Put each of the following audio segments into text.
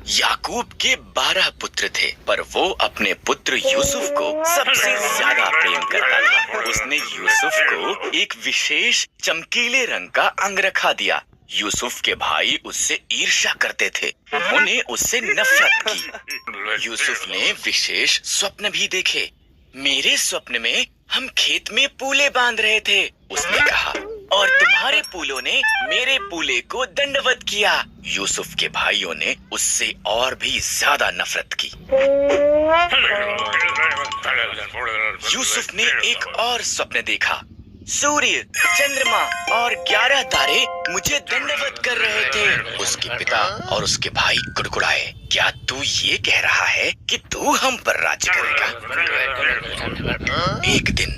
याकूब के 12 पुत्र थे, पर वो अपने पुत्र यूसुफ को सबसे ज्यादा प्रेम करता था। उसने यूसुफ को एक विशेष चमकीले रंग का अंगरखा दिया। यूसुफ के भाई उससे ईर्ष्या करते थे, उन्होंने उससे नफरत की। यूसुफ ने विशेष स्वप्न भी देखे। मेरे स्वप्न में हम खेत में पूले बांध रहे थे, उसने कहा, और तुम्हारे पूलों ने मेरे पूले को दंडवत किया। यूसुफ के भाइयों ने उससे और भी ज्यादा नफरत की। यूसुफ ने एक और स्वप्न देखा। सूर्य, चंद्रमा और 11 तारे मुझे दंडवत कर रहे थे। उसके पिता और उसके भाई कुड़कुड़ाए, क्या तू ये कह रहा है कि तू हम पर राज्य करेगा? एक दिन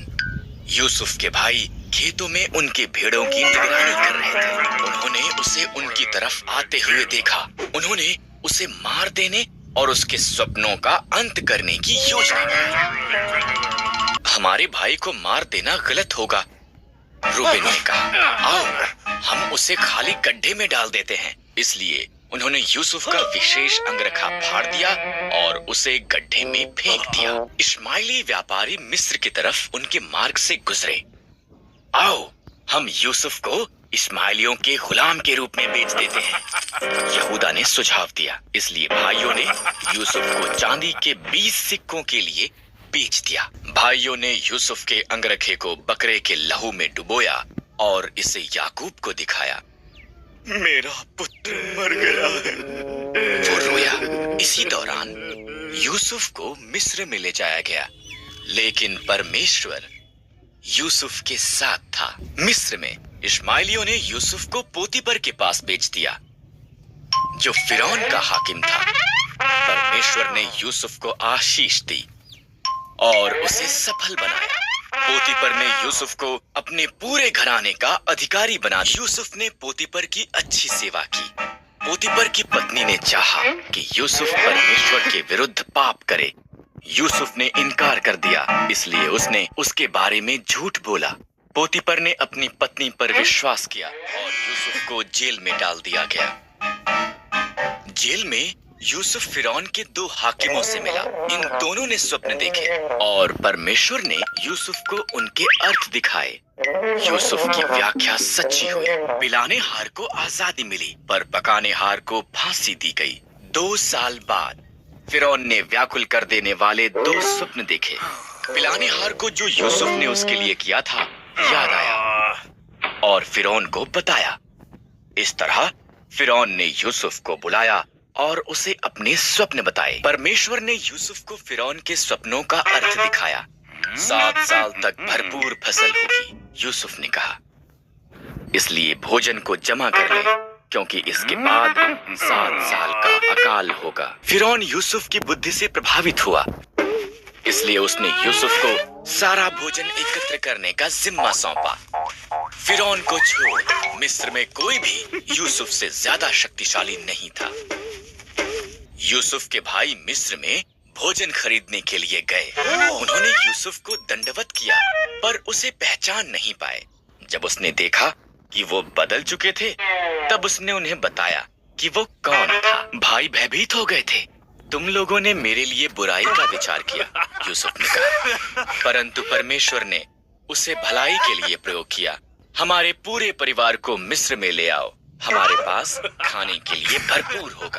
यूसुफ के भाई खेतों में उनके भेड़ों की निगरानी कर रहे थे। उन्होंने उसे उनकी तरफ आते हुए देखा। उन्होंने उसे मार देने और उसके स्वप्नों का अंत करने की योजना बनाई। हमारे भाई को मार देना गलत होगा, रूबेन ने कहा। आओ हम उसे खाली गड्ढे में डाल देते हैं। इसलिए उन्होंने यूसुफ का विशेष अंगरखा फाड़ दिया और उसे गड्ढे में फेंक दिया। इश्माइली व्यापारी मिस्र की तरफ उनके मार्ग से गुजरे। आओ हम यूसुफ को इस्माइलियों के गुलाम के रूप में बेच देते हैं, यहूदा ने सुझाव दिया। इसलिए भाइयों ने यूसुफ को चांदी के 20 सिक्कों के लिए बेच दिया। भाइयों ने यूसुफ के अंगरखे को बकरे के लहू में डुबोया और इसे याकूब को दिखाया। मेरा पुत्र मर गया है, वो रोया। इसी दौरान यूसुफ को मिस्र में ले जाया गया, लेकिन परमेश्वर यूसुफ के साथ था। मिस्र में इश्माइलियों ने यूसुफ को पोतीपर के पास बेच दिया, जो फिरौन का हाकिम था। परमेश्वर ने यूसुफ को आशीष दी और उसे सफल बनाया। पोतीपर ने यूसुफ को अपने पूरे घराने का अधिकारी बना दिया। यूसुफ ने पोतीपर की अच्छी सेवा की। पोतीपर की पत्नी ने चाहा कि यूसुफ परमेश्वर के विरुद्ध पाप करे। यूसुफ ने इनकार कर दिया, इसलिए उसने उसके बारे में झूठ बोला। पोतीपर ने अपनी पत्नी पर विश्वास किया और यूसुफ को जेल में डाल दिया गया। जेल में यूसुफ फिरौन के 2 हाकिमों से मिला। इन दोनों ने स्वप्न देखे और परमेश्वर ने यूसुफ को उनके अर्थ दिखाए। यूसुफ की व्याख्या सच्ची हुई। पिलाने हार को आजादी मिली, पर पकाने हार को फांसी दी गई। 2 साल बाद फिरौन ने व्याकुल कर देने वाले 2 स्वप्न देखे। पिलाने हार को जो यूसुफ ने उसके लिए किया था याद आया और फिरौन को बताया। इस तरह फिरौन ने यूसुफ को बुलाया और उसे अपने स्वप्न बताए। परमेश्वर ने यूसुफ को फिरौन के स्वप्नों का अर्थ दिखाया। 7 साल तक भरपूर फसल होगी, यूसुफ ने कहा, इसलिए भोजन को जमा कर ले, क्योंकि इसके बाद 7 साल का अकाल होगा। फिरौन यूसुफ की बुद्धि से प्रभावित हुआ, इसलिए उसने यूसुफ को सारा भोजन एकत्र करने का जिम्मा सौंपा। फिरौन को छोड़ मिस्र में कोई भी यूसुफ से ज्यादा शक्तिशाली नहीं था। यूसुफ के भाई मिस्र में भोजन खरीदने के लिए गए। उन्होंने यूसुफ को दंडवत किया, पर उसे पहचान नहीं पाए। जब उसने देखा कि वो बदल चुके थे, तब उसने उन्हें बताया कि वो कौन था। भाई भयभीत हो गए थे। तुम लोगों ने मेरे लिए बुराई का विचार किया, यूसुफ ने कहा, परंतु परमेश्वर ने उसे भलाई के लिए प्रयोग किया। हमारे पूरे परिवार को मिस्र में ले आओ, हमारे पास खाने के लिए भरपूर होगा।